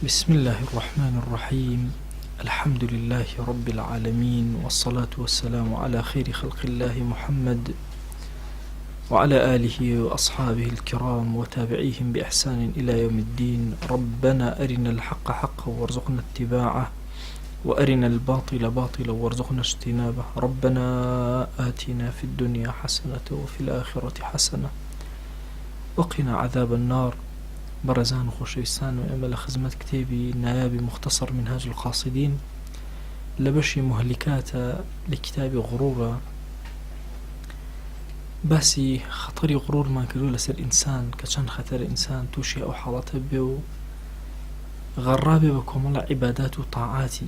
بسم الله الرحمن الرحيم. الحمد لله رب العالمين، والصلاة والسلام على خير خلق الله محمد وعلى آله وأصحابه الكرام وتابعيهم بإحسان إلى يوم الدين. ربنا أرنا الحق حقا وارزقنا اتباعه، وأرنا الباطل باطلا وارزقنا اجتنابه. ربنا آتنا في الدنيا حسنة وفي الآخرة حسنة وقنا عذاب النار. برزان خوشويستان وعمل خدمة كتابي نيابي مختصر منهاج القاصدين لبشي مهلكات لكتاب غرورة، باسي خطري غرور ما كدو لسر إنسان كشان خطر إنسان توشي أو حالته بيو غرابي بكم الله عبادات وطاعاتي،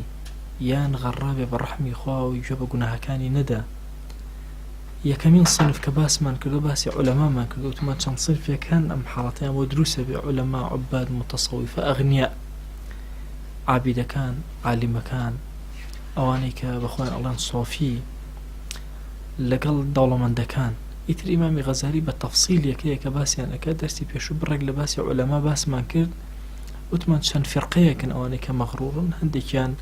يان غرابي برحمي خواه ويجوب قناها كاني ندى يكمين صنف كباس من كدو باسي علماء من كدو تما كان صنف كان أم حالتين ودروسة بعلماء عباد متصوفة أغنياء عابد كان عالم كان أوانيك بخوان الله صوفي لقل دولة من دكان يتر إمامي غزالي بالتفصيل يكي كباسي أنا كدرسي بيشو برق لباسي علماء باس من كرد وتما كان فرقية كان أوانيك مغرور هندي كان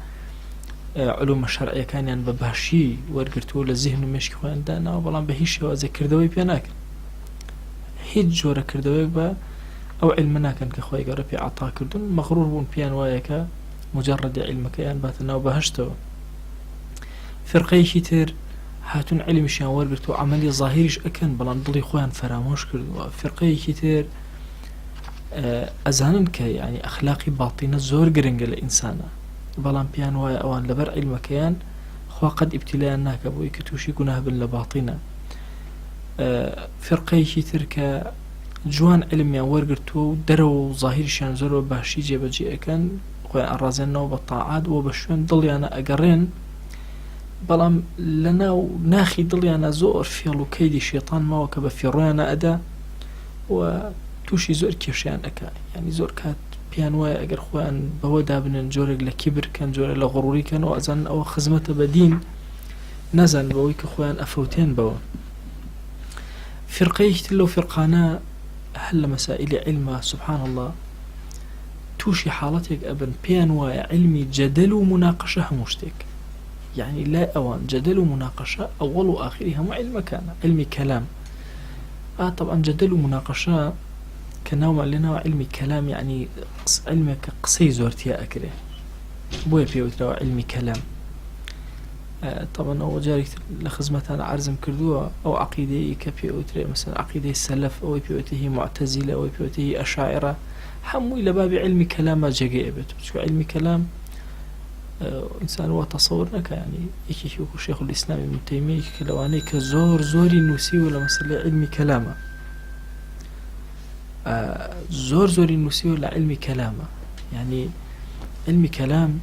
علوم الشرعية كان يعني ببهشي ورقرتو لذهن مشكي خوان دانا وبلان بهيشي وازي كردوي بياناك هيد جورة كردوي با أو علمنا كان كخواي قربي عطا كردون مغرور بون بيان وايكا مجرد علمك يعني باتنا وبهشتو فرقية تر هاتون علمشيان ورقرتو عملي ظاهريش أكن بلان ضلي خوان فراموش كردو فرقية تر أزانن يعني أخلاقي باطنة زور قرنق الإنسانة بلان بيان واي اوان لبر علمكيان خوا قد ابتلاء ناك ابوي كتوشي قناه بن لباطنة فرقيشي تركا جوان علميان ورقرتو درو ظاهر شان زورو باشي جيبا جي اكن خوان ارازين نو بالطاعات وبشوين ضليانا اقرين بلان لنا ناخي ضليانا زور فيلو كيدي شيطان ما وكبا في رويانا ادا وتوشي زور كيشيان اكا يعني زور كات بيان واي اگر خوان بوا دابنن جورق لكبر كان جورق لغروري كان وازن او خزمته بدين نزن بوي كخوان افوتين بوا فرقيه تلو فرقانا هل مسائل علمه سبحان الله توشي حالتك ابن بيان واي علمي جدل ومناقشه مشتك يعني لا اوان جدل ومناقشه اول واخرها مو علم كان علمي كلام طبعا جدل ومناقشه كنوع لنا علمي كلام يعني علمك قصي زورتيا أكره بوي بيوترا علمي كلام طبعا أو جارك لخزمتان عرزم كردوها أو عقيدة كبيوترا مثلا عقيدة السلف أو بيوته معتزلة أو بيوته أشاعرة حمو إلى باب علمي كلام جاء شو علمي كلام إنسان هو تصورنا يعني يكيكو شيخ الإسلام ابن تيمية كلواني كزور زوري نوسي ولا مثلا علمي كلامه زور زوري نوسي ولا علمي كلامه يعني علمي كلام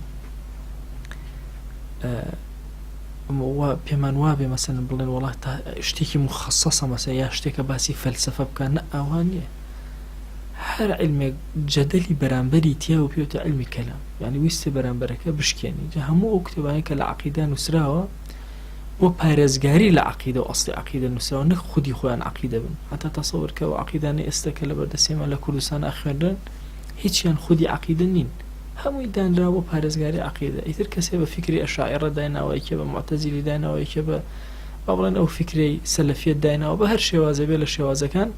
بيمان وابي مثلا بلين والله اشتيكي مخصصة مثلا يا اشتيك باسي فلسفة بكان اوانية هر علمي جدلي برانبري تياو بيوت علمي كلام يعني ويستي برانبركة بشكيني جهمو اكتباني كالعقيدة نسراوة وبارزگاری لعقیده و اصل عقیده نوسا نخ خودی خوان عقیده بن حتی تصور که و عقیده نه استکل بردسیم علی کردستان اخیرن هیچ یان خودی عقیده نین هموی دان را و پارزگاری عقیده ایتر کسی به فکری اشاعره داینا و ایکه به معتزلی داینا و ایکه به قبلا او فکری سلفیت داینا و به هر شوازه بیل شوازه کان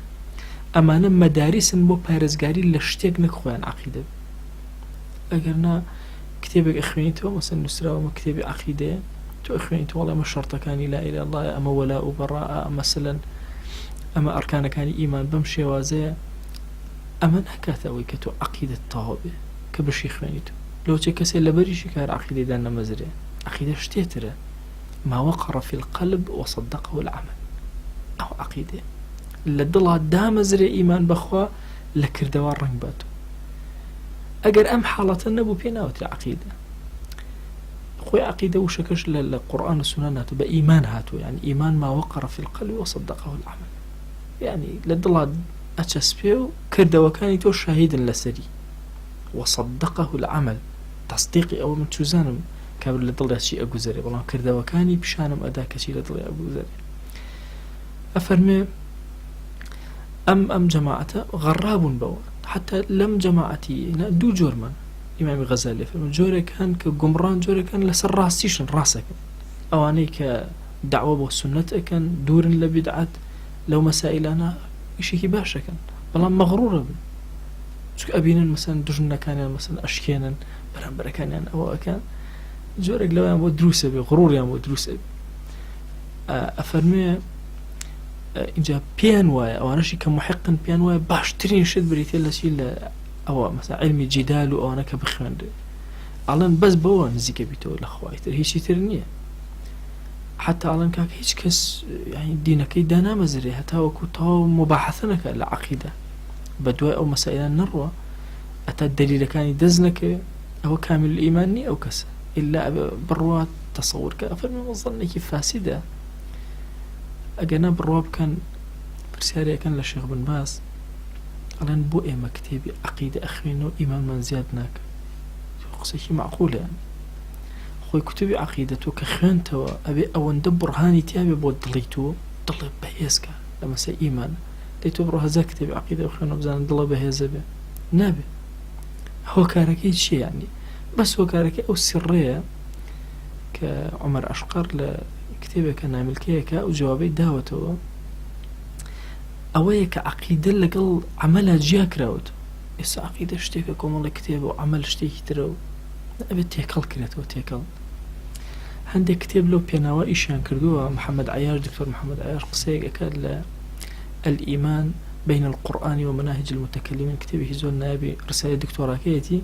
امانه مدارسن بو پارزگاری لشتیک نخ خوان عقیده اگر نه کتابك اخوانیتو مثلا نسرا و مكتب عقیده تو اخوانيت والله ما شرط كان لا اله الا الله اما ولاء وبراء مثلا اما اركان كان ايمان بمشي وازي اما نكاثوي كتو عقيده الطهابه كبشي اخوانيت لو تكسي لبريش كار عقيده دنا مزري عقيده شتيتره ما وقر في القلب وصدقه العمل او عقيده لدلها دام مزري ايمان بخوا لكردوار رنباتو اگر ام حالة النبو بيناوت العقيده خوي عقيدة وشكش للقرآن والسنة ناتو بإيمان هاتو يعني إيمان ما وقر في القلب وصدقه العمل يعني لدلا أتشسبيو كرد وكاني تو شهيدا لسري وصدقه العمل تصديقي أو من تشوزانم كابل لدلا شيء أجوزري والله كرد وكاني بشانم أداك شيء لدلا أجوزري أفرمي أم جماعته غراب بوا حتى لم جماعتي دو جرمان ئیمامی غەزالی فەرمووی جۆرێکان کە گومڕان جۆرێکان لەسەر ڕاستیشن ڕاستەکەن ئەوانەی کە دعوە بۆ سنەت ئەکەن دوورن لە بیدعەت لەو مەسائلانە ئیشێکی باشەکەن بەڵام مەغڕورە بن چونکە ئەبینن مەسەن دژمنەکانیان مەسەن ئەشکێنن بەرامبەرەکانیان ئەوە ئەکەن جۆرێک لەوەیان بۆ دروسە بێ غڕوریان بۆ دروسە بێ ئەفەرموێ اینجا پێیان وایە ئەوانەشی کە محقن پێیان وایە باشترین شت بریتێ لەچی لە ئەوە مەسەن علمی جیدال و ئەوانە کە بخوێندرێ ئەڵێن بەس بەوە نزیکە بیتەوە لە خوای تر هیچی تر نییە حتى ئەڵێن کاکە هیچ کەس دینەکەی دانامەزرێ هەتا وەکو تەواو مباحەثە نەکە لە عەقیدە بەدوای ئەو مەسائلە نەڕوە ئەتا دەلیلەکانی دەست نەکەوێ ئەوە کامل ئیمان نییە ئەو کەسە ئیلا بڕوا تەسەوور کە ئەفەرمێ مەزەنێکی فاسیدە ئەگەنا بڕوا بکەن پرسیارەکەن لە شێخ بن باس ئەڵێن بۆ ئێمە کتێبی عەقیدە ئەخوێنەوە ئیمانمان زیاد ناکە قسێکی معقولە خۆی کتێبی عەقیدە تۆ کە خوێنتەوە ئەبێ ئەوەندە بڕهانی تیابێ بۆ دڵی تۆ دڵێ بەهێزکە لە مەسەی ئیمان دەی تۆ بڕۆ هەزار کتێبی عەقیدە بخوێنەوە بزانن دڵە بەهێزە بێ نابێ هۆکارەکەی چییە یعنی بەس هۆکارەکەی ئەو سڕەیە کە عومەر ئەشقەر لە کتێبێکە ناملکەیەکە ئەو جوابەی داوەتەوە ئەوەیە کە عەقیدە لەگەڵ عەمەلا جیا کراوەتەوە ئێستا عەقیدە شتێکە کۆمەڵی کتێبە و عەمەل شتێکی ترە و ئەبێت تێکەڵ کرێتەوە تێکەڵ هەندێک کتێب لەو پێناوە ئیشیان کردووە محەممەد عەیاش دکتۆر محەممەد عەیاش قسەیەک ئەکات لە الإيمان بين القرآن ومناهج المتكلمين كتابه زور نابي رسالة دكتوراكيتي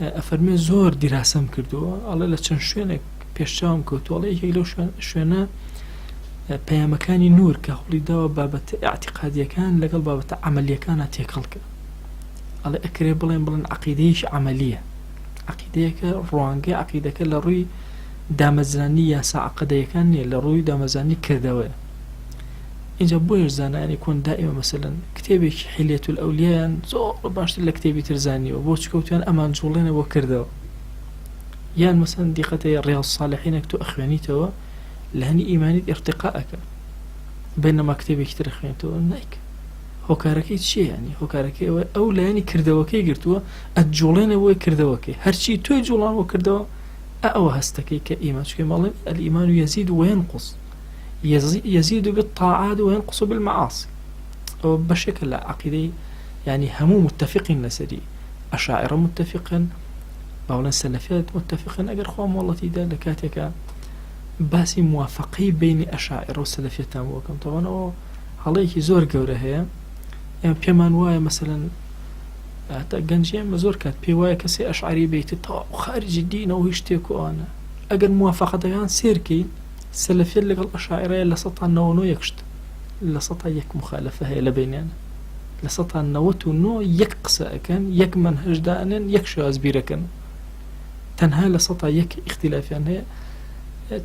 أفرمي زور دراسم كردووە ئەڵێ لە چەند شوێنێک پێشچاوم کەوتووەڵێ یەکێک لەو شوێنە پەیامەکانی نور کە هەوڵی داوە بابەتە ئاعتیقادیەکان لەگەڵ بابەتە عەمەلیەکانە تێکەڵکە ئەڵێ ئەکرێ بڵێن عەقیدەیەکی عەمەلیە عەقیدەیەکە ڕوانگەی عەقیدەکە لە ڕووی دامەزرانی یاسا عەقەدەیەکان نییە لە ڕووی دامەزرانی کردەوەیە اینجا بۆیش زانایانی کۆن دائیمە مەسەلەن کتێبێکی حیلیەت الئەولیایان زۆر باشتر لە کتێبی تر زانیوە بۆ چکەوتیان ئەمان جوڵێنە بۆ کردەوە یان مەسەن دیقەتەی ڕیاض الصالحینێک تۆ ئەخوێنیتەوە لە هەنی ئیمانیت ئیرتقاءەکە بەینەما کتێبێکی تر ئەخوێنیتەوە نایکە هۆکارەکەی چییە یعنی هۆکارەکەی ئەوە ئەو لایەنی کردەوەکەی گرتووە ئەتجوڵێنە بۆی کردەوەکەی هەرچی تۆی جوڵان بۆ کردەوە ئەوە هەستەکەی کە ئیمان چکە ماڵێن الإيمان يزيد وينقص يزيد بالطاعات وينقص بالمعاصي أو بشكل عقيدي يعني همو متفقين لسري أشاعرة متفقا أو السلفيات متفقين أجر خوام والله تيدا لكاتك باسي موافقي بين أشاعرة والسلفيات تاموكم طبعا أو عليك زور قورة هي يعني بيمان واي مثلا حتى جنجي مزور كات بي واي كسي أشعري بيت طاو خارج الدين أو يشتكوا أنا أجر موافقة كان سيركي السلفية اللي قال أشاعرية لسطها النو يكشت لسطها يك مخالفة هي لبيننا لسطها النوت نو يقصى كان يك منهج دانا يكشى أزبير كان تنها لسطها يك اختلاف يعني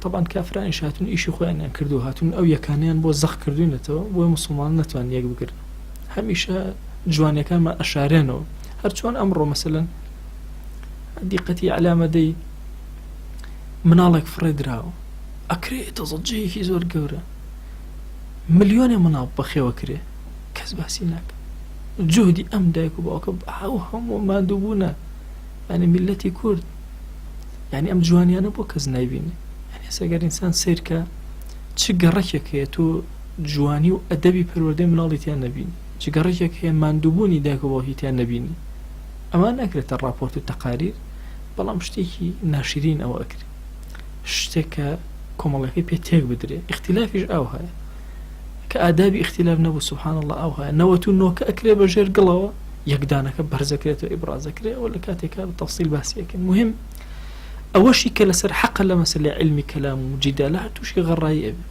طبعا كافران إنشاتون إيش خوان كردوهاتون أو يكانيان بو زخ كردون تو بو مسلمان نتوان يك بكر هميشه جوانيا كان ما أشاعرينه هرچوان أمره مثلا دقتي علامة دي منالك فريد راو ئەکرێ تەزەجەیەکی زۆر گەورە ملیۆنێ مناڵ بەخێوە کرێ کەس باسی ناکە جوهدی ئەم دایک و باوکە ئەو هەموو مادووبوونە یعنی میلەتی کورد یعنی ئەم جوانیانە بۆ کەس نایبینێ یعنی ئێستا ئینسان سیرکە چ گەڕەکێک هەیە تۆ جوانی و ئەدەبی پەروەردەی مناڵی تیان نەبینی چ گەڕەکێک هەیە ماندووبوونی دایک و باوکی تیان نەبینی ئەمان ناکرێتە ڕاپۆرت و تەقاریر بەڵام شتێکی ناشرین ئەوە ئەکرێ شتێکە کۆمەڵەکەی پێ تێک بدرێ اختلافیش ئەو هەیە کە ئادابی اختلاف نەبوو سبحان الله ئەو هەیە نەوەت و نۆکە ئەکرێ بەژێر گڵەوە یەکدانەکە بەرزەکرێتەوە ئیبرازەکرێ ئەوە لە کاتێکا بە تەفسیل باسیەکەن مهم ئەوەشی کە لەسەر حەقە لە مەسەلەی علمی کەلام و جیدالە تووشی غەڕایی ئەبێ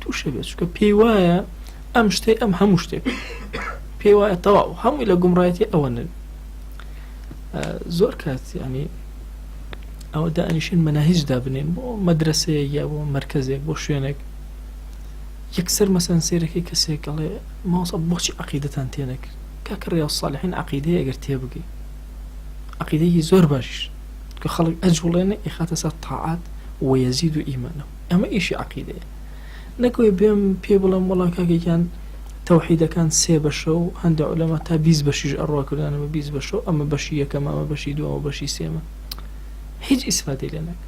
تووشە بێت چونکە پێی وایە ئەم شتێ ئەم هەموو شتێک پێی وایە تەواو هەمووی لە گومڕایەتی ئەوە نەبێ زۆر کات یعنی ئەوە دائنیشین مەناهیج دابنێن بۆ مەدرسەیەک یا بۆ مەرکەزێک بۆ شوێنێک یەکسەر مەسەن سێرەکەی کەسێک ئەڵێ ماوەسە بۆچی عەقیدەتان تێ نەکرد کاکە ڕیاض الصالحین عەقیدەیە ئەگەر تێبگەی عەقیدەیەکی زۆر باشیش کە خەڵک ئەجوڵێنێ ئیخاتە سەر تاعات وەیەزید و ئیمانەوە ئەمە ئیشی عەقیدەیە نەکەوێ بێم پێ بڵێم وەڵا کاکەیان تەوحیدەکان 3 بەشە و هەندێک عولەما تا 20 بەشیش ئەڕواکردانەوە 20 بەشە و ئەمە بەشی یەکەم ئەمە بەشی دووەمە بەشی سێمە هیچ ئیسفادەی لێ ناکە.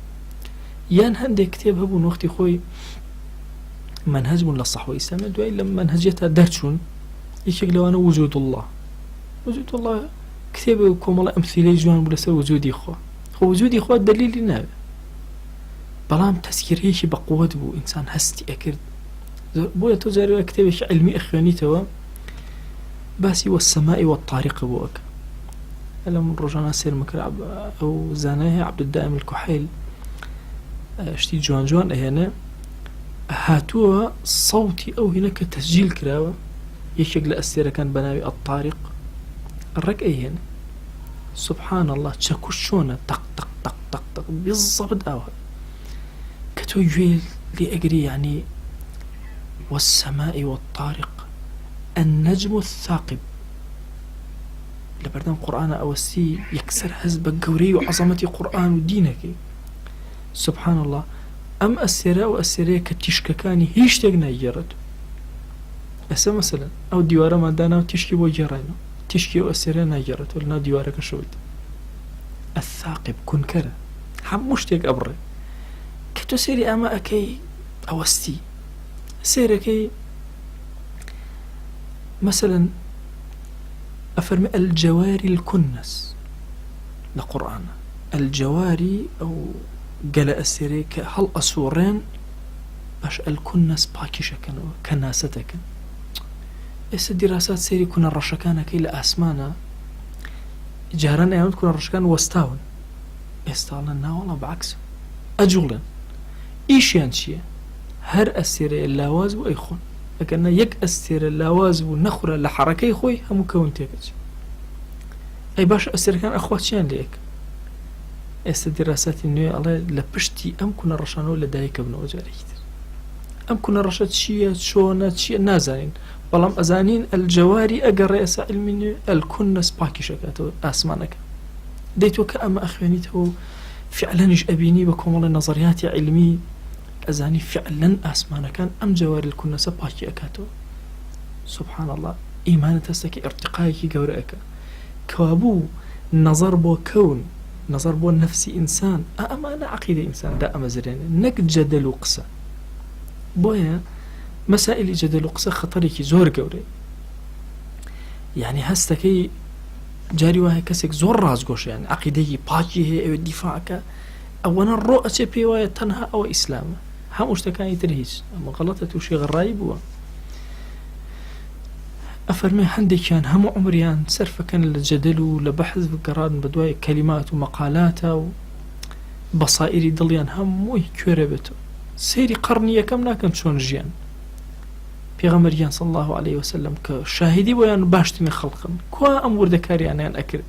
یان هەندێک کتێب هەبوون وەختی خۆی منهج بوون لە سەحوە ئیسلامە دوای لە منهجێتە دەرچوون یەکێک لەوانە وجود الله کتێب کۆمەڵە ئەمثیلەی جوان بوو لەسەر وجودی خوا خۆ وجودی خوا دەلیلی ناوێ بەڵام تەسکیرەیەکی بە قووەت بوو ئینسان هەستی ئەکرد بۆیە تۆ جارێ کتێبێکی علمی ئەخوێنیتەوە باسی وەسەمائی وەطاریق بۆ ئەکە لەم ڕۆژانە سێرمە کرد ئەو زانای هەیە عەبدولدائیم الکوحیل شتی جوان جوان ئەهێنێ هاتووە سەوتی ئەو هینە کە تەسجیل کراوە یەکێک لە ئەستێرەکان بە ناوی ئەطاریق ڕێک ئەهێنێ سبحان الله چەکوش چۆنە تەق تەق تەق تەق تەق بالضبط ئەوە کە تۆ گوێ لێ ئەگری یعنی والسماء والطارق النجم الثاقب لبردم قرآن أوسي يكسر هزب قوري وعظمة قرآن ودينك سبحان الله أم أسيرا وأسيرا كتشككاني هيش تقنا يجرد أسا مثلا أو ديوارا ما دانا وتشكي وجرينا تشكي وأسيرا نجرد ولنا ديوارا كشود الثاقب كن كرا حموش تيك أبري كتو سيري أما أكي أوستي سيركي مثلا أفرمي الجواري الكنس لقرآن الجواري أو قال أسيريك هل أسورين باش الكنس باكيشكن كناستكن إس الدراسات سيري كنا الرشكان كي لأسمانا جاران أيام كنا الرشكان واستاون استعلنا والله بعكس أجولن إيش ينشي هر أسيري اللاواز بو أيخون لكن يك أسيري اللاواز بو نخرة لحركي خوي هم كون تيكج أي باش أسيري كان أخواتشان ليك دراسات النوع الله لبشتي أم كنا رشانو لدايك ابن أجاريت أم كنا رشات شيء شونات شيء نازلين بلام أزانين الجواري أجر رئيس علمي الكنس باكي شكاته أسمانك ديتو كأما أخوانيته فعلا أبيني بكم والله نظريات علمي أزاني فعلا أسمانا كان أم جواري الكنس باكي أكاتو سبحان الله إيمان تستكي ارتقائك قورئك كوابو نظر بو كون نظر بو نفسي إنسان أما أنا عقيدة إنسان دا أما زرين نك جدل وقصة بويا مسائل جدل وقصة خطريكي زور قوري يعني هستكي جاري واهي كسك زور راز قوش يعني عقيدة باكي هي أو دفاعك أولا الرؤى بيوايا تنهى أو إسلام هم اشتكاني ترهيج أما غلطة وشي غرايب هو أفرمي هندي كان هم عمريان سرفة كان للجدل ولبحث بقران بدواي كلمات ومقالات وبصائري ضليان هم موي كوربتو سيري قرنية كم ناكن شون جيان بيغمريان صلى الله عليه وسلم كشاهدي ويان باشت من خلقا كوا أمور ذكاري أنا أكر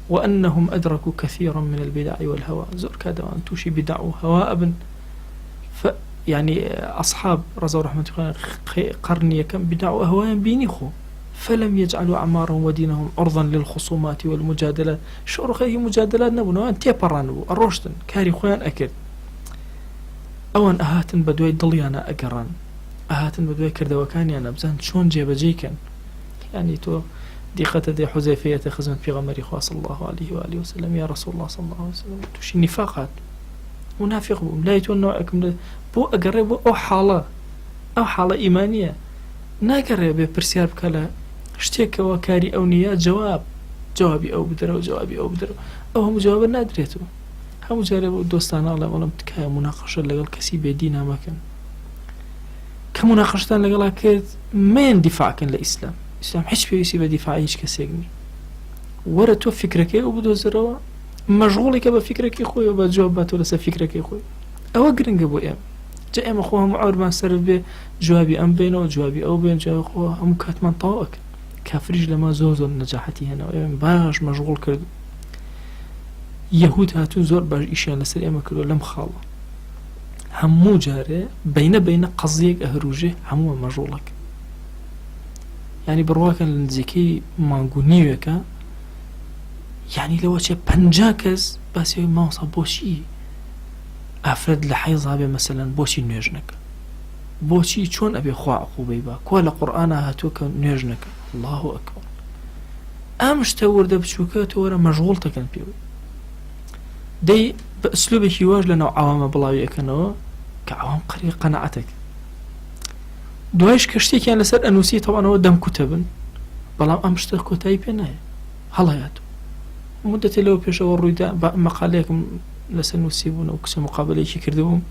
وأنهم أدركوا كثيرا من البدع والهوى زور كادوان توشي بدع وهواء ابن يعني أصحاب رضا رحمة الله قرنية كم بدع وهواء بينيخو فلم يجعلوا أعمارهم ودينهم عرضا للخصومات والمجادلات شعور خيه مجادلات نبو أن تيبران نبو الروشتن كاري خوان أكد أوان أهاتن بدوي ضليانا أقران أهاتن بدوي كردوكاني أنا بزان شون جيب جيكن يعني تو دقة دي حذيفية خزمت في غمر إخوة صلى الله عليه وآله وسلم يا رسول الله صلى الله عليه وسلم توشي نفاقات منافق بهم لا يتونعكم بو أقرب أو حالة إيمانية ناقرب برسيار بكلا اشتيك وكاري أو نية جوابي أو بدرو أو هم جواب نادريتو هم جارب دوستان الله ولم تكايا مناقشة لقل كسي بيدينا ما كان كمناقشتان لقل كيد ما يندفع كان لإسلام إسلام حيش بيسي بدفاع هيش كسيقني ورا تو فكرك وبدو زروا مشغولك بفكرك خوي وبجوابات ولا فكرك خوي أو قرنق أبو إيام جاء أخوها معور ما سر به جوابي أم بينه وجوابي أو بين جواب أخوها هم كاتمان طاوك كافرج لما زوزو نجاحتي هنا وإيام باش مشغول كردو يهود هاتون زور باش إيشان لسر إيام كردو لم خالة همو جاري بين قضيك أهروجي همو مشغولك يعني برواكا لنزيكي مانقونيوكا يعني لو شيء بنجاكز بس ما وصل بوشي أفرد لحيظة مثلا بوشي نيجنك بۆچی چۆن ئەبێ خوا عقوبەی بە کوا لە قورئانە هاتووە کە نوێژ نەکە الله ئەکبەر ئەم شتە وردە بچووکە تۆرە مەشغوڵ دەکەن پێوە دەی بە ئەسلوبێکی واش لەناو عەوامە بڵاوی ئەکەنەوە کە عەوام قەری قەنەعەتێک دوایش کە شتێکیان لەسەر ئەنووسی تەوانەوە دەم کوتە بن بەڵام ئەم شتە کۆتایی پێ نایە هەڵەیاتوە مدەتێ لەوە پێشەوە ڕوویدا مەقالەیەکم لەسەر نووسی بوون و کچە مقابلەیەکی کردبووم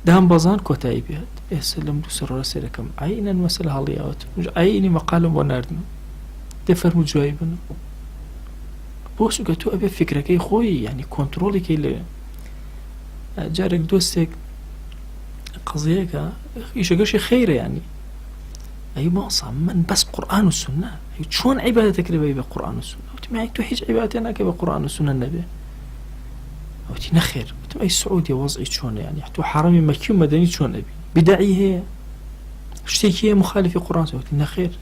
دام بەزان کۆتایی پێهات ئێستا لەم دوو سەرۆرە سێرەکەم ئاینەن مەسەلە هەڵیاوەت ئاینی مەقالم بۆ ناردم دێ فەرموو جوایی بن بۆ چونکە تۆ ئەبێ فکرەکەی خۆی یعنی کۆنتڕۆڵێکی لێ جارێک دۆستێک قەزەیەکە ئیشەکەشی خەیرە یعنی ئەی ماڵسا من بەس قورئان و سونە چۆن عیبادەتەکرێ بە قورئان و سونە وتم تۆ هیچ عیبادەتێ ناکەی بە قورئان و سونە نەبێ وتی نەخێر وتم ئەی سعودی وەزعی چۆنە یعنی تۆ حرەمی مەکی و مەدەنی چۆن ئەبی بدعی هەیە شتێکی هەیە مخالفی قورئان وتی نەخێر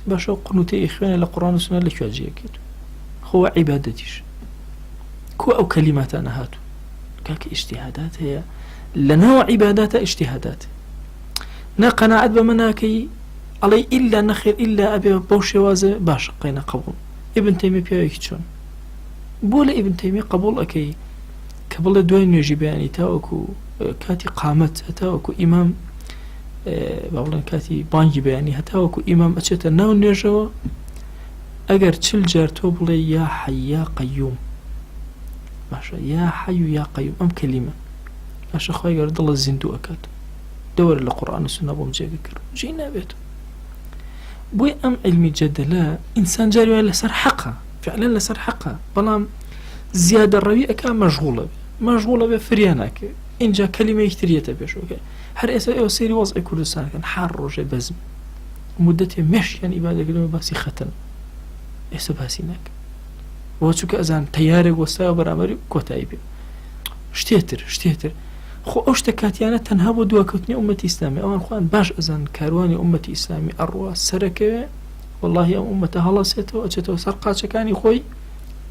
باشە قنوتەی خوێنە لە قورئان و سونە لەکوێ جێگیت خۆ عیبادەتیش کۆ ئەو کەلیماتانە هاتوو کاکە ئیجتیهادات هەیە لەناو عیباداتە ئیجتیهادات نا قەناعەت بەمە ناکەی ئەڵێ ئیلا نەخێر ئیلا ئەبێ بەو شێوازە باشە قەینە قبوڵ ئیبن تەیمیە پیاوێکی چۆن بۆ لە ئیبن تەیمیە قبوڵ ئەەکەی کە بڵێ دوای نوێژی بەیانی تاوەکو کاتی قامەت هەتاوەکو ئیمام با بڵێن کاتی بانگی بەیانی هەتاوەکو ئیمام ئەچێتە ناو نوێژەوە ئەگەر 40 جار تۆ بڵێ یا حەی یا قەیوم باشە یا حەی و یا قەیوم ئەم کەلیمە باشە خۆی گەر دڵە زیندوو ئەکات دەوەرە لە قورئان و سونە بۆم جێگە کرد جێ نابێت بۆی ئەم علمی جەدەلە ئینسان جاری وایە لەسەر حەقە فعلا لەسەر حەقە بەڵام زیادە ڕەوی ئەکا مەشغوڵە بێ فریان ناکە اینجا کەلیمەیەکی تریەتە پێشەوەکە هەر ئێستا ئێوە سەیری وەزعی کوردستانەکەن حار ڕۆژێ بەزم مدەتێ مێشیان ئیبادەکردنەوە باسی خەتەن ئێستا باسی ناکە بۆ چونکە ئەزان تەیارێک وەستایەوە بەرامبەری کۆتایی پێ شتێتر خۆ ئەو شتە کاتیانە تەنها بۆ دووەکەوتنی ئومەتی ئیسلامی ئەوان خوان باش ئەزان کاروانی ئومەتی ئیسلامی ئەڕوا سەرەکەوێ واللهی ئەم ئومەتە هەڵەسێتەوە ئەچێتەوە سەر قاچەکانی خۆی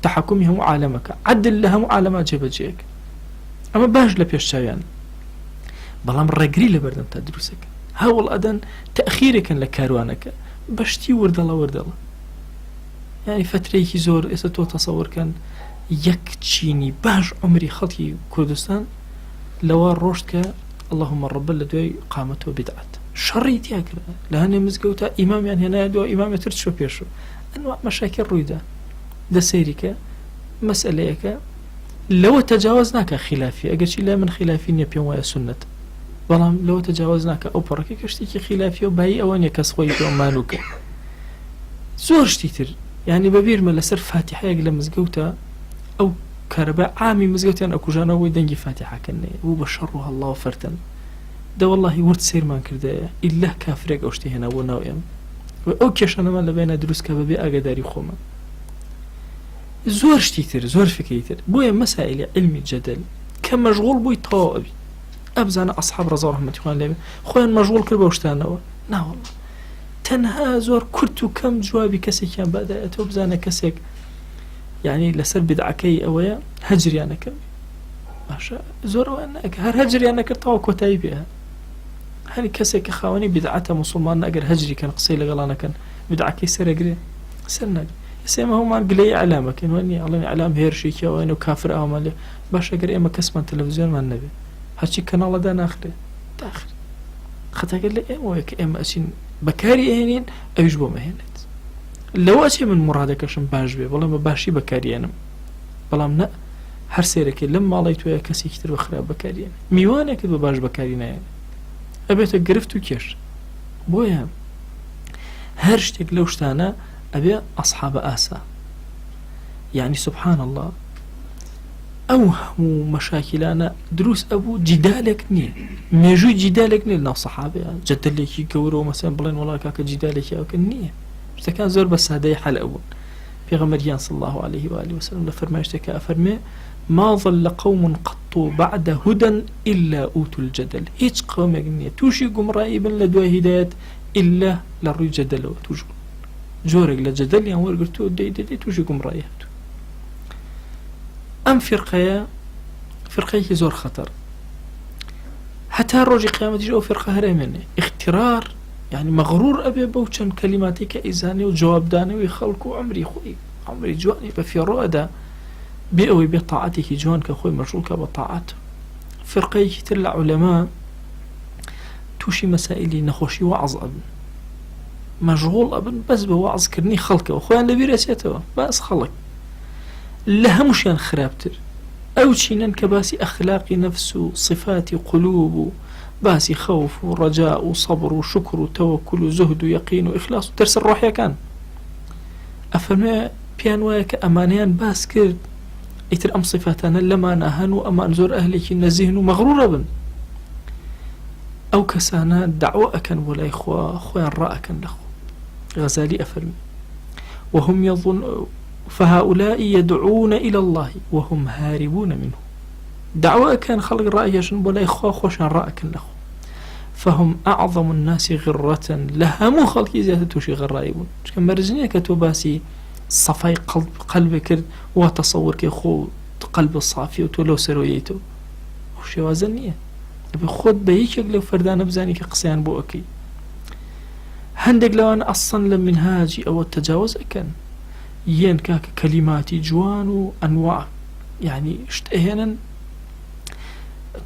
تەحەکومی هەموو عالەمەکە عەدل لە هەموو عالەما جێبەجێیەکە ئەمە باش لە پێشچاویان بەڵام ڕێگری لە بەردەم تا دروستەکە هەوڵ ئەدەن تەخیرێکن لە کاروانەکە بەشتی وردەڵە یعنی فترەیەکی زۆر ئێستا تۆ تەسەوڕکەن یەک چینی باش عمری خەڵکی کوردستان لەوە ڕۆشت کە اللهم رب لە دوای قامەت و بدعەت شەڕی تیا کرد لە هەنێ مزگەوتە ئیمامیان هێنایە دوای ئیمامێتر چۆ پێشوە ئەنواع مەشاکل ڕوویدا دەسەیریکە مەسئلەیەکە لەوە تەجاوز ناکە خلافی ئەگەرچی لای من خلافی نییە پێم وایە سنت بەڵام لەوە تەجاوز ناکە ئەو پەڕەکە کە شتێکی خلافی و بایی ئەوە نیە کەس خۆی پێمانوکە زۆر شتی تر یعنی بەبیرمە لەسەر فاتحەیەک لە مزگەوتە ئەو کارەبا عامی مزگەوتیان ئەکوژانەوەی دەنگی فاتحەکەنێ بوو بە شەڕ و هەڵڵا و فەرتەن دە وەڵڵاهی ورد سیرمان کردەیە ئیلا کافرێک ئەو شتێ هێنا بۆ ناو ئێمە ئەو کێشانەمان لەبێنە دروست کە بەبێ ئاگاداری خۆمە زۆر شتی تر زۆر فکری تر بۆیە مەسائلی علمی جەدەل کە مەشغوڵ بووی تەواو ئەبی ئەبزانە ئەصحاب ڕەزا و ڕەحمەتی خوان لێبێ خۆیان مەشغوڵ کرد بەو شتانەوە ناوەڵڵا تەنها زۆر کورت و کەم جوابی کەسێکیان بەدایەتەوە بزانە کەسێک یعنی لەسەر بدعەکەی ئەوەیە هەجریانەکە باشە زۆر ئەوە هەر هەجریان نەکرد تەواو کۆتایی پێ هەر کەسێک کە خاوەنی بدعەتە موسڵمان ئەگەر هەجری کەن قسەی لەگەڵانەکەن بدعەکەی سەرەگرێ سەر ناگرێ ئێمە هەمومان گلەی ئەعلامەکەن وەنی ئەڵێن ئەعلام هێرشێکی ئەوەن و کافر ئەومان لێ باش ئەگەر ئێمە کەسمان تەلەڤیزیۆنمان نەبێ هەرچی کەناڵەدا ناخرێ داخر خەتەگەر لە ئێمەوەیە کە ئێمە ئەچین بەکاری ئێنین ئەویش بۆ مەهێنێت لەوە چێ من مڕادەکەشم باش بێ بەڵام بە باشی بەکارێنم بەڵام نە هەر سێرەکە لەم ماڵی توۆیە کەسێکی تر بە خراپ بەکارێنێ میوانێکت بە باش بەکاری نایێنێ ئەبێتە گرفت و کێش بۆیە هەر شتێک لەو شتانە ئەبێ ئەصحابە ئاسا یعنی سبحان الله ئەو هەموو مەشاکلانە دروست ئەبوو جیدالێک نییە مێژووی جیدالێک نیە لەناو سەحابەیان جەدەلێکی گەورەوە مەسەڵەن بڵێن وەڵا کاکە جیدالێکی ئەوکە نییە شتەکان زۆر بە سادەی حەل ئەبوون پێغەمبەریان صلی الله عليه وآله وسلم لە فەرمایشتێکە ئەفەرمێ ما ظل قوم قط بعد هدى إلا أوتوا الجدل هیچ قومێک نییە تووشی گومڕایی بن لە دوای هیدایەت إلا لە ڕووی جەدەلەوە توش بوون جۆرێک لە جەدەلیان وەرگرتووە دەی تووشی گومڕایی هاتوو ئەم فرقەیەکی زۆر خەتەر هەتا ڕۆژی قیامەتیش ئەو فێرقە هەرێمێنێ اختیرار يعني مغرور أبي بوشن كلماتك إزاني وجواب داني ويخلق عمري خوي عمري جواني بفيرو أدا بأوي بطاعتك جوان كخوي مشغولك بطاعته فرقي كتير العلماء توشي مسائلي نخوشي وعظ أبن مشغول أبن بس بوعظ كرني خلقه وخوان لبي رسيته بس خلق لها مشان خرابتر أو شينان كباسي أخلاقي نفسه صفات قلوب باسي خوف ورجاء وصبر وشكر وتوكل وزهد ويقين وإخلاص وترس الروح كان أفرمي بيان وياك أمانيان باس كرد إتر أم صفاتنا لما نهن وأمان زور أهلك نزهن ومغرور بن أو كسانا دعوة أكن ولا إخوة أخوان رأى كان لخو غزالي أفرمي وهم يظن فهؤلاء يدعون إلى الله وهم هاربون منه دعوة كان خلق رأيش ولا إخوة خوشان رأى كان لخو فهم أعظم الناس غرة لهم خلق زيادة توشي غرائبون كان مرزنية كتوباسي صفاي قلبك وتصور كيخو قلب الصافي وتولو سرويتو وشي وازنية بخود بيكك لو فردان بزاني كقسيان بو أكي هندق لو أنا أصلا لمنهاجي أو التجاوز أكن ين كاك كلماتي جوان وأنواع يعني اشتهينا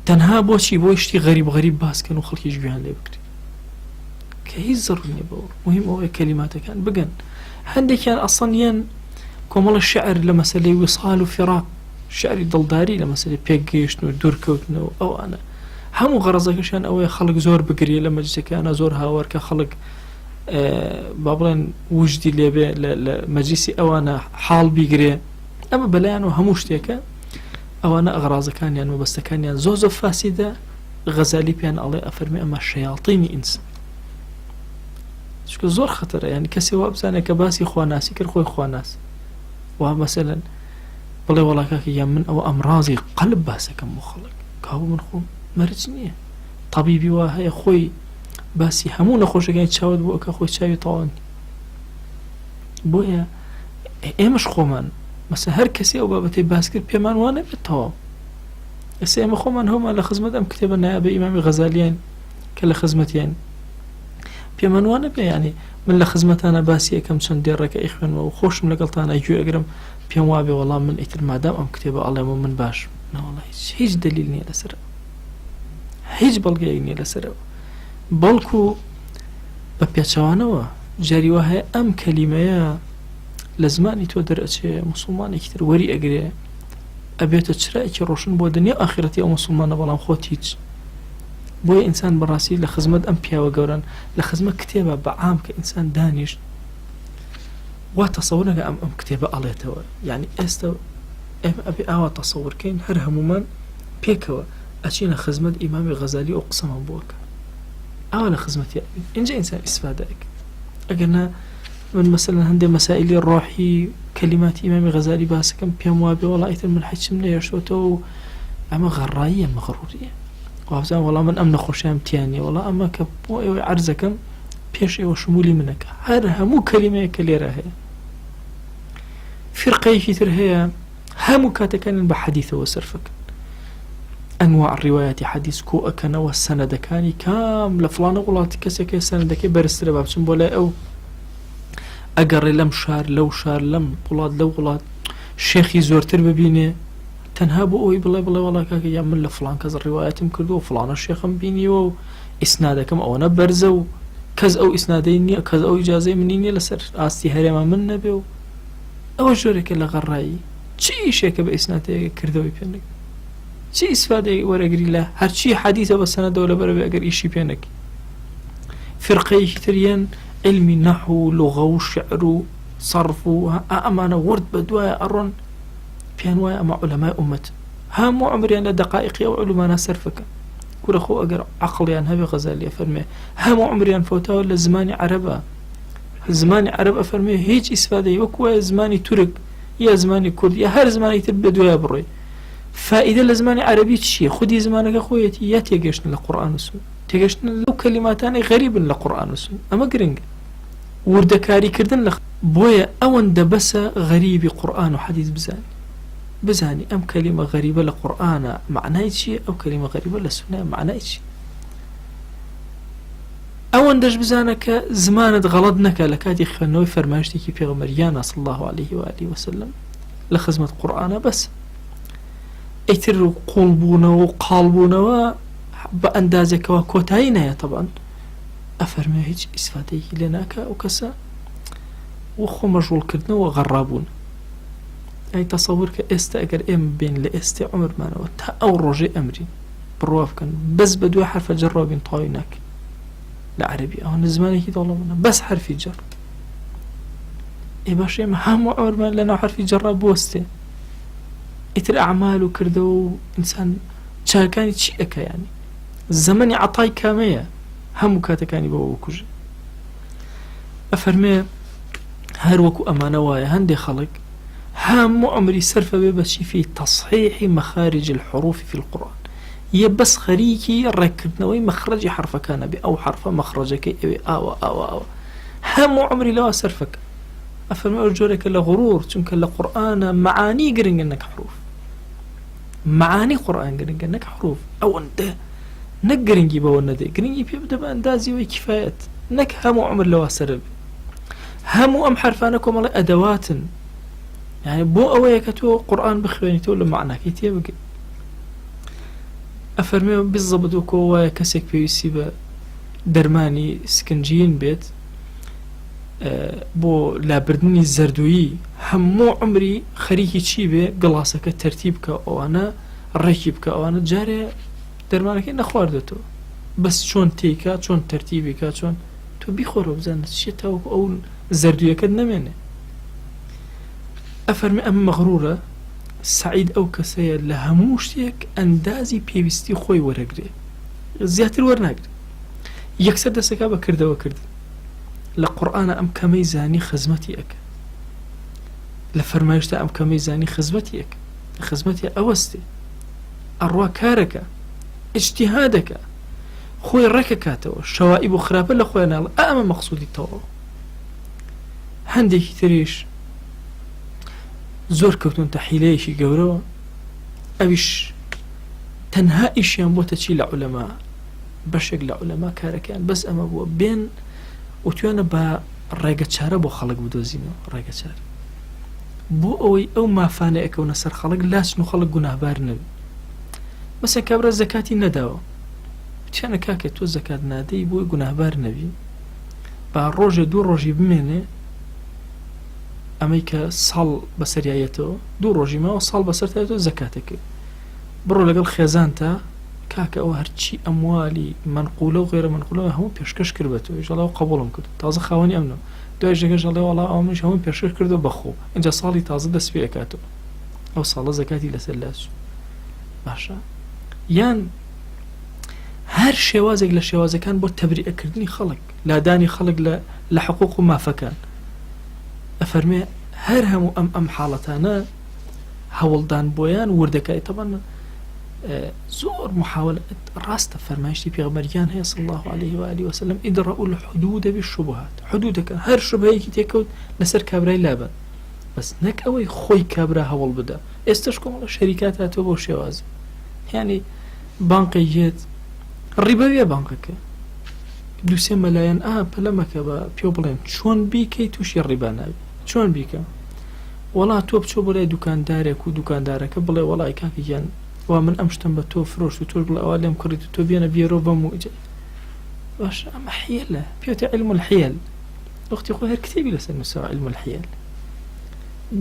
تنها بوشي بوشتي غريب باس كانوا خلقي جبيان لي بكري كهيز ضروري بور مهم هو كلماته كان بقن هندي كان أصلا ين كمال الشعر لمسألة وصال وفراق الشعر دلداري لمسألة بيجيشنو دوركوتنو أو أنا همو غرزك عشان أو خلق زور بقري لما جيك أنا زور هاور كخلق بابلن وجدي لي لمجلسي أو أنا حال بيقري أما بلان وهموش تيكا أو أنا أغراض كان يعني بس كان يعني زوزو فاسدة غزالي بيان الله أفرمي أما الشياطين إنس شكو زور خطر يعني كسي بزاني كباسي خواناسي كر خوي خواناس ومثلا بلي والله كاكي من أو أمراضي قلب باسا كم مخلق كابو من خو مرجنية طبيبي وهي خوي باسي همون خوش كان يتشاود بو أكا خوي تشاوي طواني بويا إيمش خومن مثلا هر كسي أو بابتي باسكر بيمان وانا بالتواب بس إيما خومن هما لخزمة أم كتاب النائب إمام غزاليين كلا خزمتين بيمان وانا يعني من لخزمتانا باسي كم سن ديرك إخوان وخوش من لقلتانا يجو أقرم بيان وابي والله من إتر مادام أم كتاب الله من باش لا والله هيج دليل نيلا سر هيج بلقى نيلا سر بلكو ببيتشوانوا جاري وهي أم كلمة لزماني تو درأتي مسلماني كتير وري أقري أبيت تشرائك روشن بو دنيا آخرتي أو مسلمان بلام خوتيج بوي إنسان براسي لخزمة أمبيا وقوران لخزمة كتابة بعام كإنسان دانيش وتصورنا أم كتابة الله توا يعني أستو أبي أوا تصور كين هر همومان بيكوا أشينا خزمة إمام غزالي أقسم بوك أولا خزمة يعني إن جاء إنسان استفادك أقلنا من مثلا هندي مسائل الروحي كلمات إمام غزالي باسكم بيام وابي والله إثر من حج من يشوتو أما غراية مغرورية وابزان والله من أمن خوشام تياني والله أما كبو عرزكم بيش وشمولي منك هذا مو كلمة كليرة هي فرقة كتير هي همو كاتكان بحديثه وسرفك أنواع الروايات حديث كو أكنا والسند كاني كامل فلان غلط كسك سند كي برستر باب سنبولا أو أجر لم شار لو شار لم بلاد لو غلط شيخي زورتر ببيني تنهابو أوي بالله والله كاكي يعمل لفلان كذا الروايات مكردو فلان الشيخ بيني و إسنادكم أو أنا برزو كذا أو إسناديني كذا أو إجازة منيني لسر آستي هريما من نبيو أو جورك اللي غراي شيء شيك بإسناده كردوي بينك شيء استفادة ورقري له هر شيء حديثة بسنده ولا برا بأجر إشي بينك فرقي كتريان علمي نحو لغة وشعر صرف أمانة ورد بدوايا أرون بيانوايا مع علماء أمت ها مو عمري أنا دقائق أو علماء سرفك كل أخو أجر عقلي أن هبي غزالي أفرمي ها مو عمري أن فوتها ولا زماني عربة زماني عرب أفرمي هيج استفادة وكوا زماني ترك يا زماني كرد يا هر زماني تبدو يا بري فإذا لزماني عربي تشي خدي زمانك أخويتي يا تيجشنا للقرآن والسنة تيجشنا لو كلماتان غريب للقرآن والسنة أما قرنج وردكاري كردن لخ بويا أون دبس غريب قرآن وحديث بزاني أم كلمة غريبة للقرآن معناه شيء أو كلمة غريبة للسنة معناه شيء ئەوەندەش بزانە کە زمانت غەڵەت نەکە لە کاتی خوێندنەوەی فەرمایشتێکی پێغەمبەریانە صلی الله عليه وآله وسلم لە خزمەت قورئانە بەس ئیتر قوڵبوونەوە و قاڵبوونەوە بە ئەندازێکەوە کۆتایی نایە طبعاً ئەفەرمێ هیچ ئیسفادەیەکی لێ ناکە ئەو کەسە و خۆ مەشغوڵکردنەوە غەڕابوون. ئەی تەسەوور کە ئێستا ئەگەر ئێمە بین لە ئێستی عومرمانەوە تا ئەو ڕۆژەی ئەمرین بڕوا بکەن بەس بە دوای حرفە جەڕ بین تەواوی ناکەین لە عەرەبی ئەوە زمانێکی دەوڵەمەندە بەس حرفی جەڕ ئێ باش ئێمە هەموو عومرمان لەناو حرفی جەڕا بوەستێ ئیتر ئەعمال و کردەوە و ئینسان چاکانی چی ئەکە یانی زەمەنی عەتای کامەیە هەموو کاتەکانی بەوە وەکوژە. ئەفەرمێ هەر وەکو ئەمانە وایە هەندێک خەڵک هەموو عمری سەرفە بێ بەچی فی تەصحیحی مەخارج الحروف في القرآن یە بەس خەریکی ڕێککردنەوەی مەخرەجی حرفەکانە بێ ئەو حرفە مەخرەجەکەی ئەوێ ئاوە هەموو عمری لەوە سەرفەکە. ئەفەرمێ ئەو جۆرێکە لە غڕور چونکە لە قورئانە معانی گرنگە نەک حروف معانی قورئان گرنگە نەک حروف ئەوەندە نەک گرنگی بەوە نەدەی گرنگی پێ بدە بە ئەندازیەوەی کفایەت نەک هەموو عمر لەوە سەرە بێ. هەموو ئەم حرفانە کۆمەڵی ئەدەواتن يعني بۆ ئەوەیە کە تۆ قورئان بخوێنیتەوە لە معناکەی تێبگەی. ئەفەرمێ بالضبط وەکو وایە کەسێک پێویستی بە دەرمانی سکنجین بێت بۆ لابردنی زەردویی هەموو عمری خەریکی چی بێ گڵاسەکە تەرتیب بکە ئەوانە ڕێکی بکە ئەوانە جارێ دەرمانەکەی نەخواردێتەوە بەس چۆن تێیکا چۆن تەرتیبیکا چۆن تۆ بیخۆرە بزانێت چیە تاوەکو ئەو زەردویەکەت نەمێنێ. ئەفەرمێ ئەم مەغرورە سعید ئەو کەسەیە لە هەموو شتێک ئەندازی پێویستی خۆی وەرەگرێ زیاتر وەرناگرێ یەکسەر دەسەکا بە کردەوە کردن لە قورئانە ئەم کەمەی زانی خزمەتی ئەکە لە فەرمایشتە ئەم کەمەی زانی خزمەتی ئەکە خزمەتی ئەوەستێ ئەڕوا کارەکە ئیجتیهادەکە خۆی ڕێکە کاتەوە شەوائب و خراپە لە خۆیان ناڵە ئەمە مەقسوودی تەواو. هەندێکی تریش زۆر کەوتونتە حیلەیەکی گەورەوە ئەویش تەنها ئیشیان بۆتە چی لە عولەما بەشێک لە عولەما کارەکەیان بەس ئەمە بووە بێن و توانە بە ڕێگە چارە بۆ خەڵک بدۆزینەوە ڕێگە چارە بۆ ئەوەی ئەو مافانە ئەکەونە سەر خەڵک لاچن و خەڵک گوناهبار نەبێت. مەسەڵەن کابرا زەکاتی نەداوە توانە کاکە تۆ زەکات نادەی بۆی گوناهبار نەبی با ڕۆژێ دوو ڕۆژی بمێنێ ئەمەی کە ساڵ بەسەریایەتەوە دوو ڕۆژی ماوە ساڵ بەسەرتایەتەوە زەکاتەکە بڕۆ لەگەڵ خێزان تا کاکە ئەوە هەرچی ئەموالی منقولە و غێرە منقولە هەموو پێشکەش کردبێتەوە ژەڵاو قبوڵم کرد تازە خاوەنی ئەمنەوە دوای ژەگە ژەڵێ وەڵا ئەوەش هەموو پێشکەش کردو بەخۆ اینجا ساڵی تازە دەست پێ ئەکاتەوە ئەو ساڵە زەکاتی لەسەر لاچ باشە. یان هەر شێوازێک لە شێوازەکان بۆ تەبریئەکردنی خەڵک لادانی خەڵک لە حقوق و مافەکان. ئەفەرمێ هەر هەموو ئەم حاڵەتانە هەوڵدان بۆیان وردەکەی تەبەن زۆر محاولە ڕاستە فەرمایشتی پێغەمبەریان هەیە صلی الله عليه وآله وسلم ئیدڕەءوا الحدود بالشبهات حدودەکە هەر شوبهەیەکی تێکەوت لەسەر کابرای لابن بەس نەک ئەوەی خۆی کابرا هەوڵ بدە. ئێستش کۆمەڵە شەریکات هاتووە بۆ شێوازی یعنی بانقی هێت ڕیبەویە بانقەکە دووسێ مەلایەن پەلەمەکە بە پێ بڵێن چۆن بیکەی تووشی ڕیبا ناوی چۆن بیکە وەڵا تۆ بچۆ بۆ لای دوکاندارێک و دوکاندارەکە بڵێ وەڵای کاکەگیان وا من ئەم شتم بە تۆ فرۆشت و تۆش بڵێ ئەوا لێم کڕیت و تۆ بێنە بیێرۆ بەم و باش ئەمە حیلە پێوتە علم الحیل وەختی خۆ هەر کتێبی لەسەر نووسەوە علم الحیل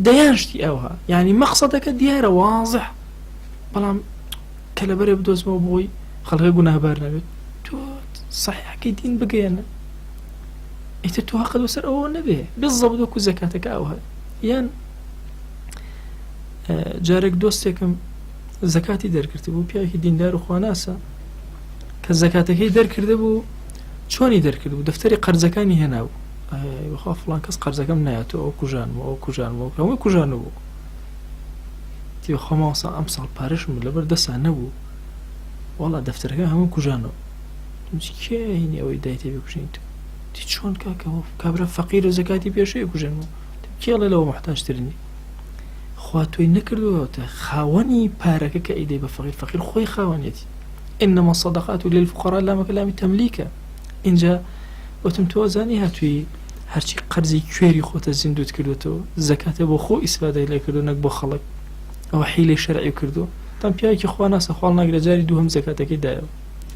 دەیان شتی ئەوها یعنی مەقسەدەکە دیارە واضح بەڵام کە لەبەرێ بدۆزمەوە بۆی خەڵکە گوناهبار نەبێت تۆ صحیحەکەی دین بگەیەنە ئیتر تۆ حەقت بەسەر ئەوە نەبێ بالضبط وەکو زەکاتەکە ئەوها. یان جارێک دۆستێکم زەکاتی دەرکردی بوو پیاوێکی دیندار و خواناسە کە زەکاتەکەی دەرکردە بوو چۆنی دەرکرد بوو دەفتەری قەرزەکانی هێناوە بەخوا فڵان کەس قەرزەکەم نایەتەوە ئەو کوژانمەوە ئەو کوژانمەوە هەمووی کوژانە بوو تی خۆماوەسا ئەم ساڵ پارەشم لەبەر دەسا نەبوو وەڵا دەفتەرەکە هەموو کوژانەوە کێ هینی ئەوەی دایتێ بکوژین تی چۆن کاکەوە کابرا فەقیرە زەکاتی پێشەیە کوژانەوە کێڵێ لەوە محتاجترنی خوا تۆی نەکردوەوەتە خاوەنی پارەکە کە ئەیدەی بە فەقیر خۆی خاوەنێتی إنما الصدقات للفقراء لا مكلام تمليكا اینجا وتم تۆ زانی هاتووی هەرچی قەرزی کوێری خۆتە زیندوت کردوێتەوە زەکاتێ بۆ خۆ ئیسفادەی لێ کردو نەک بۆ خەڵک ئەوە حیلەی شەرعی کردو تام پیاوێکی خوا ناسە خواڵ ناگرێت جاری دووهەم زەکاتەکەی دایەوە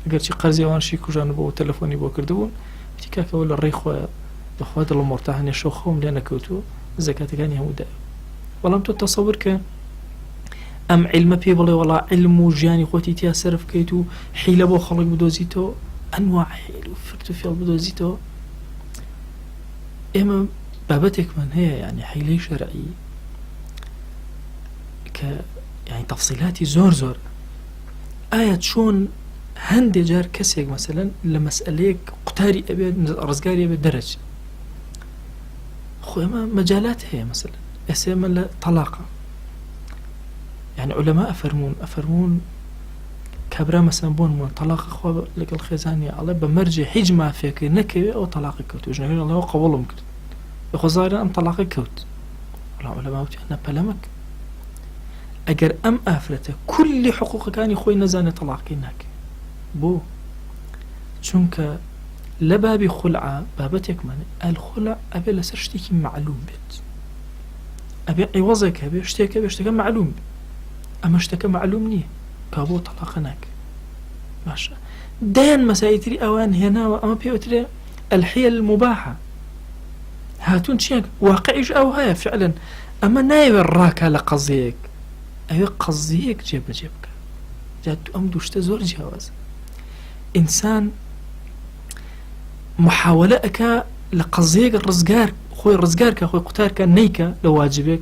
ئەگەرچی قەرزی ئەوانشی کوژان بۆ تەلەفۆنی بۆ کردبوون وتی کاکەوە لە ڕێی خۆیە دەخوا دڵم مرتاحانێ شەو خۆم لێ نەکەوتووە زەکاتەکانی هەموو دایەوە بەڵام تۆ تەسەور کە ئەم عیلمە پێ بڵێ وەڵا عیلم و ژیانی خۆتی تیا سەرف بکەیت و حیلە بۆ خەڵک بدۆزیتەوە ئەنواع حیل و فرت و فێڵ بدۆزیتەوە ئێمە بابەتێکمان هەیە یعنی حیلەی شەرعی کە یعنی تەفسیلاتی زۆر ئایا چۆن هەندێک جار کەسێک مەسەلەن لە مەسئلەیەک قوتاری ئەبێت ڕزگاری ئەبێت دەرەچ خۆ ئێمە مەجالات هەیە مەسەلەن ئێسێمە لە تەلاقە يعني علماء أفرمون كبرا مثلا بون طلاق أخوة لقل خزانية الله بمرجع حج ما فيك نكوي أو طلاق كوت وجنبي الله قبولهم كده يخزارا أم طلاق كوت ولا علماء أنا بلمك أجر أم أفرته كل حقوق كان يخوي نزاني طلاق هناك بو شنك لبابي خلعة بابتك من الخلع أبي لسرشتك معلوم بيت أبي عوضك أبي اشتكى معلوم بيت أما اشتكى معلوم نيه كابو طلاق هناك ماشا دان مسايتري أوان هنا وأما بيوتري الحيل المباحة هاتون شيك واقعيش أو هيا فعلا أما نايب الراكة لقضيك أي قضيك جيبك جاد أمدوش تزور جواز إنسان محاولة أكا لقضيك الرزقار خوي الرزقار كخوي قتار كان نيكا لواجبك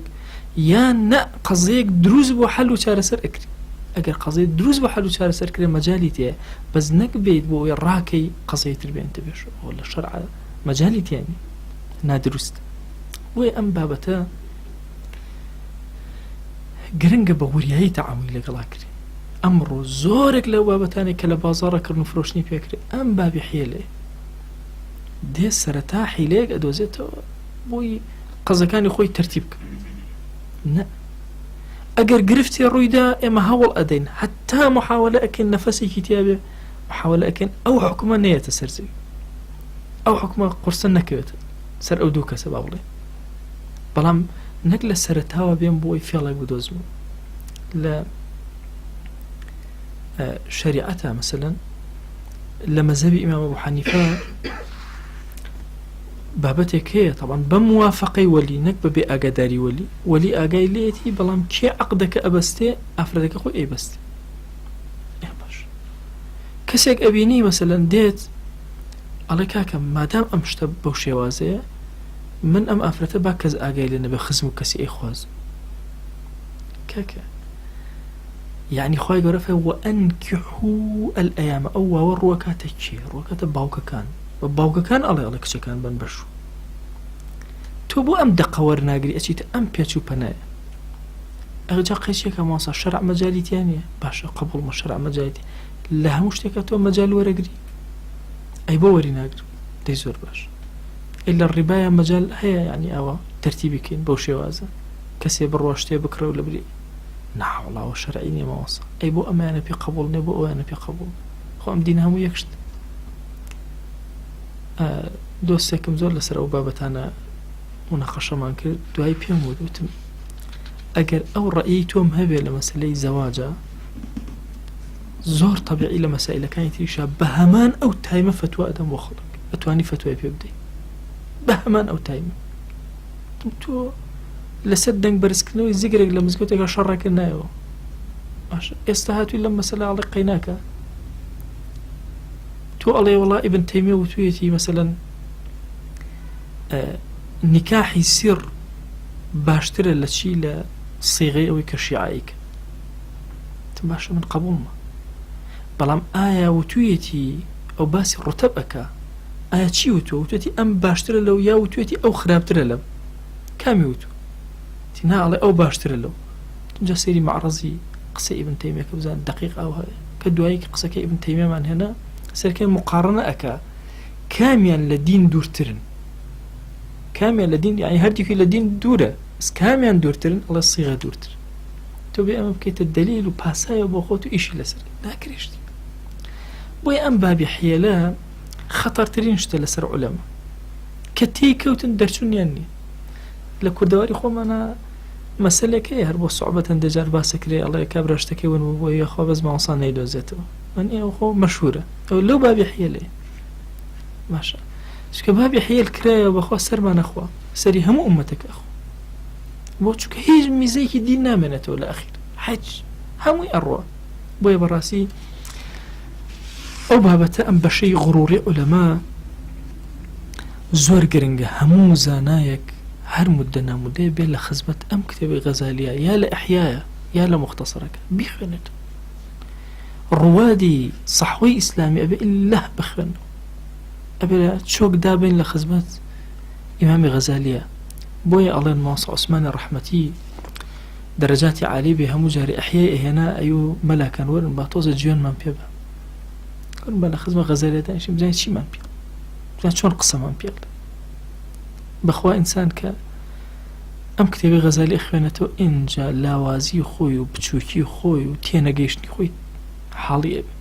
يا نا قضيك دروز بو حل وشار سر اكري اگر قضيه دروز بو حل وشار سر كري مجاليتي بس نك بيت بو يراكي قضيه تربيه انت بيش ولا شرع مجاليتي يعني نا درست وي ام بابتا جرنج بورياي تعامل لقلاكري امر زورك لو بابتاني كلا بازارك نفروشني بيكري ام بابي حيله دي سرتا حيلك ادوزيتو بوي قزكاني خوي ترتيبك لا أجر قرفتي الرويدا إما هول أدين حتى محاولة أكن نفسي كتابة محاولة أكن أو حكومة نية تسرزي أو حكومة قرصنا كيوت سر أو دوكا سبب لي بلام نقل سرتها بين بوي فيلا بدوزمو لا شريعتها مثلا لما زبي إمام أبو حنيفة بابتك هي طبعا بموافقي ولي نك ببي أقداري ولي أقاي ليتي بلام كي عقدك أبستي أفردك أخوي أي بستي إيه باش كسيك أبيني مثلا ديت على كاكا مادام أمشتب بوشي وازي من أم أفرته باكز أقاي لنا بخزمو كسي أي خواز كاكا يعني خواهي قرفة وأنكحوا الأيام أو وروكاتك شي روكات باوكا كان الله الله كشي كان بنبشو تو بو ام دقور ناقري اشيت ام بيتشو بناي ارجع قيشي كموصى شرع مجاليتي يعني باشا قبول ما شرع مجاليتي لها مشتكاتو مجال ورقري اي بوري ناقري ديزور باش الا الرباية مجال هي يعني او ترتيبي كين بوشي وازا كسي برواشتي بكرة ولا بري نعم والله وشرعيني ما وصى اي بو اما انا بي قبول نبو انا بي قبول خو ام دينها مو يكشت دۆستێکم زۆر لەسەر ئەو بابەتانە مناقەشەمان کرد دوای پێم وتم ئەگەر ئەو ڕەئی تۆم هەبێ لە مەسەلەی زەواجە زۆر تەبیعی لە مەسائلەکانی تریشە بە هەمان ئەو تایمە فتوە ئەدەم بۆ خەڵک ئەتوانی فتوای پێ بدەیت بە هەمان ئەو تایمە تۆ لەسەر دەنگ بەرزکردنەوەی زیگرێک لە مزگەوتێکە شەڕەکرد نایەوە باشە ئێستا هاتووی لەم مەسەلە ئەڵێ قەیناکە تو الله والله ابن تيمية وتويتي مثلا نكاحي سر باشتري لشي لصيغي أو كشيعيك تباشا من قبول ما بلام آية وتويتي أو باسي رتبك آية شي وتويتي أم باشتري لو يا وتويتي أو خرابتري لو كام يوتو تنا علي أو باشتري لو تنجا سيري معرضي قصي ابن تيمية كبزان دقيق أو هاي كدوايك قصك ابن تيمية من هنا سركين مقارنة أكا كاميان لدين دورترن كاميان لدين يعني هرديكي لدين دورة بس كاميان دورترن الله الصيغة دورتر تو بي أما بكيت الدليل وباسايا وبوخوتو إيشي لسر لا كريشتي بوي أم بابي حيالا خەتەرترین شتە لەسەر عولەما کە تێکەوتن دەرچوونیان نییە. لە کوردەواری خۆمانە مەسەلێکەیە هەر بۆ سوعبەتەن دەجار باسەکرێ ئەڵێ کابرا شتەکەی ون بۆ یەخوا بەس ماوەسان نەیدۆزێتەوە ئەو خۆ مەشهورە ئەو لەو بابی حیلێ باشە چکە بابی حیل کرایە بەخوا سەرمان نەخوا سەری هەموو ئومەتەکە ئەخوا بۆ چکە هیچ میزەیەکی دین نامێنێتەوە لە ئەخیر حەج هەمووی ئەڕوا بۆیە بەڕاستی ئەو بابەتە ئەم بەشەی غڕوڕی عولەما زۆر گرنگە. هەموو زانایەک هەر مدە نامودەیە بێت لە خزمەت ئەم کتێبی غەزالیە یا لە ئەحیایە یا لە مختصرەکە بیخوێنێت ڕوادی سەحوەی ئیسلامی ئەبێ ئلله بخوێنەوە ئەبێ چۆک دابین لە خزمەت ئیمامی غەزالیە. بۆیە ئەڵێن ماسە عوسمانی ڕەحمەتی دەرەجاتی عالی بێ هەموو جاری ئەحیای ئەهێنا ئەیو مەلاکان وەرن با تۆزە جوێنمان پێ بە کورن بە لە خزمە غەزالیەدانیشین بزانین چیمان پێ بزانین چۆن قسەمان پێ بڵێ. بەخوا ئینسان کە ئەم کتێبی غەزالی خوێنێتەوە ئینجا لاوازی خۆی و بچووکی خۆی و تێنەگەیشتنی خۆی حاڵی ئەبێ.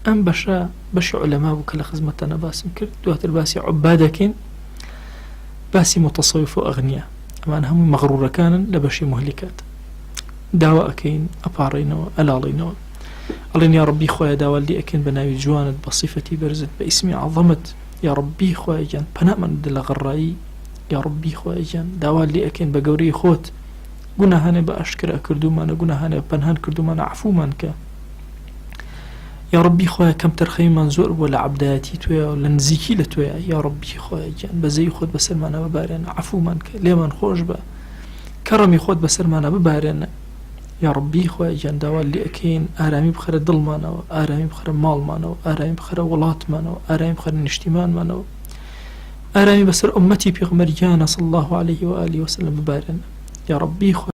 ئەم بەشە بەشی عولەما بوو کە لە خزمەتەنە باسم کرد. دواتر باسی عوبادەکەین باسی متەسەویف و ئەغنیا ئەمان هەمووی مەغڕوورەکانن لە بەشی مهلیکات داوا ئەکەین ئەپاڕینەوە ئەلاڵینەوە ئەڵێن یا ڕەبی خۆیە داوالدی ئەکەین بە ناوی جوانت بە صیفەتی بەرزت بە ئیسمی عەظەمت یا ڕەبی خۆیە گیان پەنامان بدە لە غەڕایی یا ڕەبی خۆیە گیان داوالدی ئەکەین بە گەورەی خۆت گوناهانێ بە ئاشکرا کردومانە گوناهانێ بە پەنهان کردومانە عەفومان کە یا ڕەبی خۆیە کەم تەرخەیمان زۆر بووە لە عەبدایەتی توێە و لە نزیکی لە توێە یا ڕەبی خۆیە گیان بەزەی خۆت بەسەرمانە ببارێنە عەفومان کە لێمان خۆش بە کەڕەمی خۆت بەسەرمانە ببارێنە یا ڕەبی خۆیە گیان داوالدی ئەکەین ئارامی بخەرە دڵمانەوە ئارامی بخەرە ماڵمانەوە ئارامی بخەرە وڵاتمانەوە ئارامی بخەرە نیشتیمانمانەوە ئارامی بەسەر ئومەتی پێغمبەریانە صلی الله عليه و آله وسلم ببارێنە یا ڕەبی